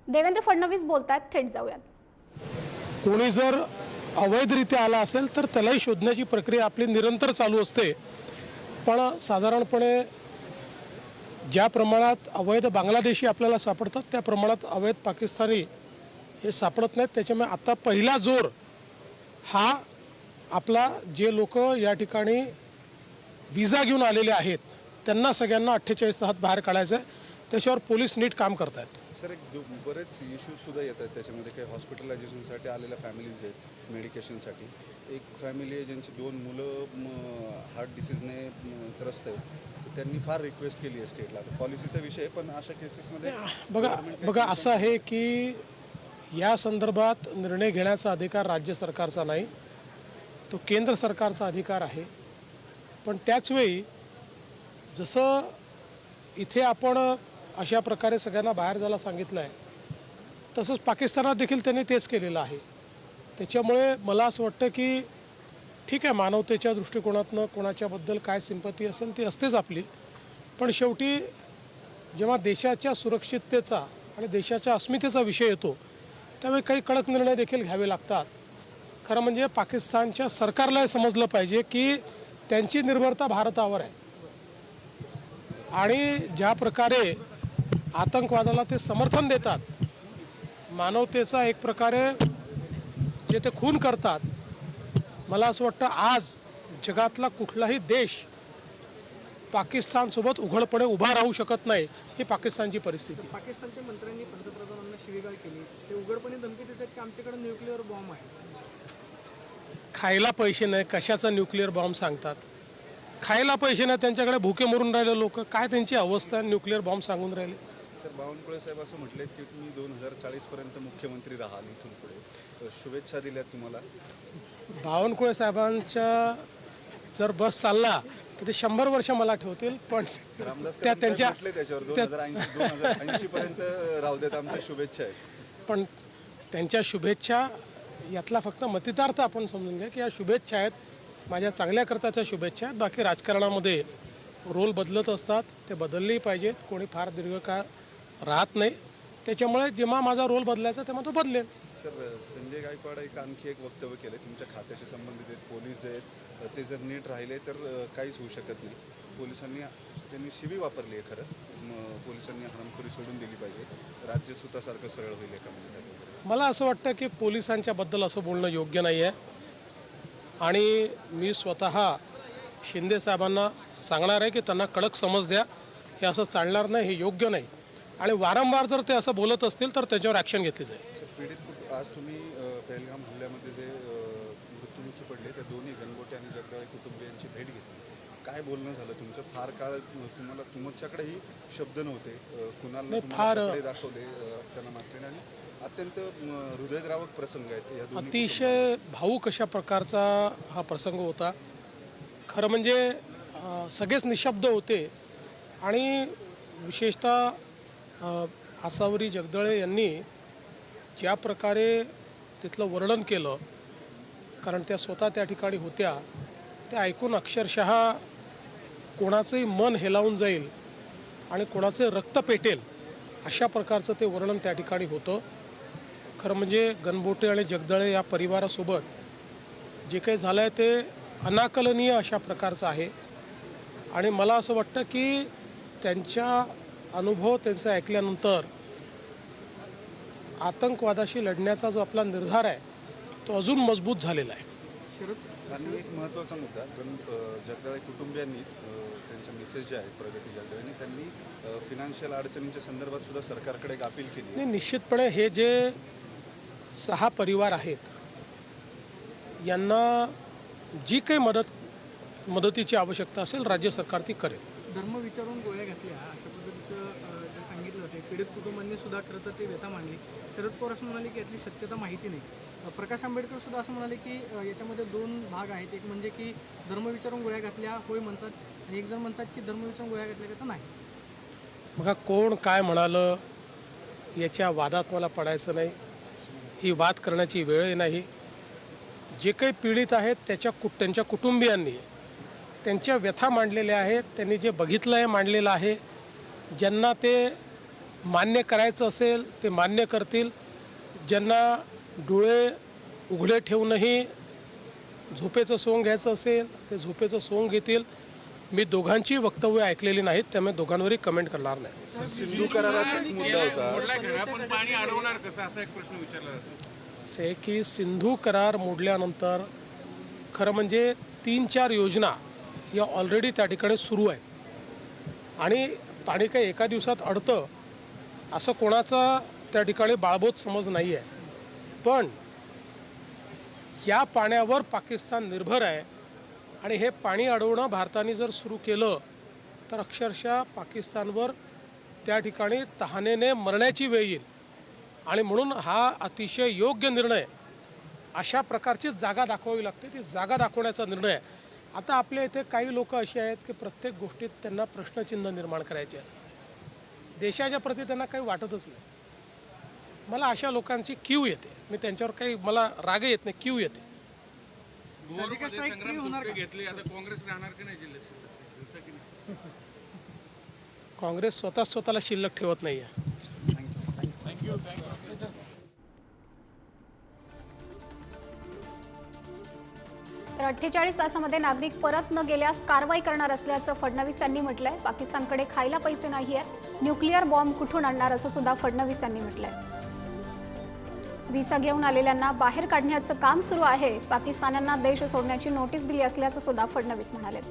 देवेंद्र फडणवीस बोलतात, थेट जाऊयात. कोणी जर अवैधरित्या आला असेल तर त्यालाही शोधण्याची प्रक्रिया आपली निरंतर चालू असते. पण साधारणपणे ज्या प्रमाणात अवैध बांगलादेशी आपल्याला सापडतात त्या प्रमाणात अवैध पाकिस्तानी हे सापडत नाहीत. त्याच्यामुळे आता पहिला जोर हा आपला जे लोक या ठिकाणी विजा घेऊन आलेले आहेत त्यांना सगळ्यांना 48 तासात बाहेर काढायचं आहे. त्याच्यावर पोलीस नीट काम करत आहेत. सर, बरेच इश्यूजसुद्धा येत आहेत त्याच्यामध्ये. काही हॉस्पिटलायझेशनसाठी आलेल्या फॅमिलीज आहेत, मेडिकेशनसाठी. एक फॅमिली आहे ज्यांची 2 मुलं हार्ट डिसीजने त्रस्त आहेत. तर त्यांनी फार रिक्वेस्ट केली आहे स्टेटला. तर पॉलिसीचा विषय आहे, पण अशा केसेसमध्ये बघा असं आहे की या संदर्भात निर्णय घेण्याचा अधिकार राज्य सरकारचा नाही, तो केंद्र सरकारचा अधिकार आहे. पण त्याचवेळी जसं इथे आपण अशा प्रकारे सगळ्यांना बाहेर जायला सांगितलं आहे तसंच पाकिस्तानात देखील त्यांनी तेच केलेलं आहे. त्याच्यामुळे मला असं वाटतं की ठीक आहे, मानवतेच्या दृष्टिकोनातनं कोणाच्याबद्दल काय सिंपती असेल ती असतेच आपली, पण शेवटी जेव्हा देशाच्या सुरक्षिततेचा आणि देशाच्या अस्मितेचा विषय येतो त्यावेळी काही कडक निर्णय देखील घ्यावे लागतात. खरं म्हणजे पाकिस्तानच्या सरकारला समजलं पाहिजे की त्यांची निर्भरता भारतावर आहे आणि ज्या प्रकारे आतंकवादाला ते समर्थन देतात, मानवतेचा एक प्रकारे जे ते खून करतात, मला असं वाटतं आज जगातला कुठलाही देश पाकिस्तानसोबत उघडपणे उभा राहू शकत नाही. ही पाकिस्तानची परिस्थिती. पाकिस्तानच्या मंत्र्यांनी पंतप्रधानांना शिवीगाळ केली, ते उघडपणे धमकी देतात की आमच्याकडे न्यूक्लिअर बॉम्ब आहे. खायला पैसे नाही, कशाचा न्यूक्लिअर बॉम्ब सांगतात. खायला पैसे नाही, त्यांच्याकडे भुके मरून राहिले लोक. काय त्यांची अवस्था, न्यूक्लिअर बॉम्ब सांगून राहिले. सर, बावनकुळे साहेब असं म्हटलेत की तुम्ही 2040पर्यंत मुख्यमंत्री राहाल इथून पुढे. शुभेच्छा दिल्यात तुम्हाला. बावनकुळे साहेबांच्या जर बस चालला तर ते 100 वर्ष मला ठेवतील, पण रामदास त्या कदम त्यांच्या म्हटले त्याच्यावर 2080 पर्यंत राहू देत, आमच्या शुभेच्छा आहेत. पण त्यांच्या शुभेच्छा यातला फक्त मतितार्थ आपण समजून घ्या की या शुभेच्छा आहेत, माझ्या चांगल्याकरताच्या शुभेच्छा आहेत. बाकी राजकारणामध्ये रोल बदलत असतात, ते बदललेही पाहिजेत. कोणी फार दीर्घकाळ राहत नाही. त्याच्यामुळे जेव्हा माझा रोल बदलायचा तेव्हा तो बदलेल. सर, संजय गायकवाड आणखी एक वक्तव्य केलं, तुमच्या खात्याशी संबंधित आहेत, पोलीस आहेत, ते जर नीट राहिले तर काहीच होऊ शकत नाही. त्यांनी शिवी वापरली आहे. खरं पोलिसांनी हरामखोरी सोडून दिली पाहिजे, राज्य सुतासारखं सरळ होईल एका मिनिटात. मला असं वाटतं की पोलिसांच्याबद्दल असं बोलणं योग्य नाही आहे आणि मी स्वतः शिंदे साहेबांना सांगणार आहे की त्यांना कडक समज द्या. हे असं चालणार नाही, हे योग्य नाही आणि वारंवार जर ते असं बोलत असतील तर त्याच्यावर ॲक्शन घेतली जाईल. पीडित आज तुम्ही पहलगाम हल्ल्यामध्ये जे मृत्युमुखी पडले त्या दोन्ही गणगोटे आणि जगदाळे कुटुंबियांची भेट घेतली. काय बोलणं झालं तुमचं? फार काळ तुमच्याकडेही शब्द नव्हते, कुणाला दाखवले त्यांना मात्र, आणि अत्यंत हृदयद्रावक प्रसंग आहेत. अतिशय भावूक अशा प्रकारचा हा प्रसंग होता. खरं म्हणजे सगळेच निशब्द होते आणि विशेषतः आसावरी जगदळे यांनी ज्या प्रकारे तिथलं वर्णन केलं, कारण त्या स्वतः त्या ठिकाणी होत्या, ते ऐकून अक्षरशः कोणाचंही मन हेलावून जाईल आणि कोणाचे रक्त पेटेल अशा प्रकारचं ते वर्णन त्या ठिकाणी होतं. खरं म्हणजे गणबोटे आणि जगदळे या परिवारासोबत जे काही झालं आहे ते अनाकलनीय अशा प्रकारचं आहे आणि मला असं वाटतं की त्यांच्या अनुभव त्यांचं ऐकल्यानंतर आतंकवादाशी लढण्याचा जो आपला निर्धार आहे तो अजून मजबूत झालेला आहे. आणि एक महत्त्वाचा मुद्दा, जगदाळे कुटुंबियांनीच त्यांच्या मिसेस ज्या आहेत प्रगती जगदाळे, त्यांनी फिनान्शियल अडचणींच्या संदर्भात सुद्धा सरकारकडे एक अपील केली. नाही, निश्चितपणे हे जे 6 परिवार आहेत यांना जी काही मदतीची आवश्यकता असेल राज्य सरकार ती करेल. धर्म विचारून गोळ्या घातल्या अशा पद्धतीचं जे सांगितलं होते, पीडित कुटुंबांनी सुद्धा खरं तर ते व्यथा मांडली. शरद पवार असं म्हणाले की यातली सत्यता माहिती नाही. प्रकाश आंबेडकर सुद्धा असं म्हणाले की याच्यामध्ये 2 भाग आहेत. एक म्हणजे की धर्म विचारून गोळ्या घातल्या होय म्हणतात, आणि एक जण म्हणतात की धर्म विचारून गोळ्या घातल्या का तर नाही. बघा, कोण काय म्हणालं याच्या वादात मला पडायचं नाही. ही वाद करण्याची वेळही नाही. जे काही पीडित आहेत त्यांच्या कुटुंबियांनी त्यांच्या व्यथा मांडलेल्या आहेत, त्यांनी जे बघितलं आहे मांडलेलं आहे, ज्यांना ते मान्य करायचं असेल ते मान्य करतील. ज्यांना डोळे उघडे ठेवूनही झोपेचं सोंग घ्यायचं असेल ते झोपेचं सोंग घेतील. मी दोघांची वक्तव्य ऐकलेली नाहीत, त्यामुळे दोघांवरही कमेंट करणार नाही. सिंधू कराराचा मुद्दा होता. पण पाणी अडवणार कसं असा एक प्रश्न विचारला जातो. असे आहे की सिंधू करार मोडल्यानंतर खरं म्हणजे 3-4 योजना या ऑलरेडी त्या ठिकाणी सुरू आहेत आणि पाणी काही एका दिवसात अडतं असं कोणाचा त्या ठिकाणी बाळबोध समज नाही आहे. पण या पाण्यावर पाकिस्तान निर्भर आहे आणि हे पाणी अडवणं भारताने जर सुरू केलं तर अक्षरशः पाकिस्तानवर त्या ठिकाणी तहानेने मरण्याची वेळ येईल. आणि म्हणून हा अतिशय योग्य निर्णय. अशा प्रकारची जागा दाखवावी लागते, ती जागा दाखवण्याचा निर्णय आहे. आता आपल्या इथे काही लोक असे आहेत की प्रत्येक गोष्टीत त्यांना प्रश्नचिन्ह निर्माण करायचे आहे. देशाच्या प्रती त्यांना काही वाटतच नाही. मला अशा लोकांची कीव येते. मी त्यांच्यावर काही मला राग येत नाही, कीव येते. सर्जिकल स्ट्राईक फ्री होणार का? घेतली आता काँग्रेस राहणार की नाही जिल्ह्यात? काँग्रेस स्वतःला शिल्लक ठेवत नाही आहे. तर 48 तासामध्ये नागरिक परत न गेल्यास कारवाई करणार असल्याचं फडणवीस यांनी म्हटलंय. पाकिस्तानकडे खायला पैसे नाही आहेत, न्यूक्लिअर बॉम्ब कुठून आणणार असं सुद्धा फडणवीस यांनी म्हटलंय. व्हिसा घेऊन आलेल्यांना बाहेर काढण्याचं काम सुरू आहे. पाकिस्तान्यांना देश सोडण्याची नोटीस दिली असल्याचं सुद्धा फडणवीस म्हणाले.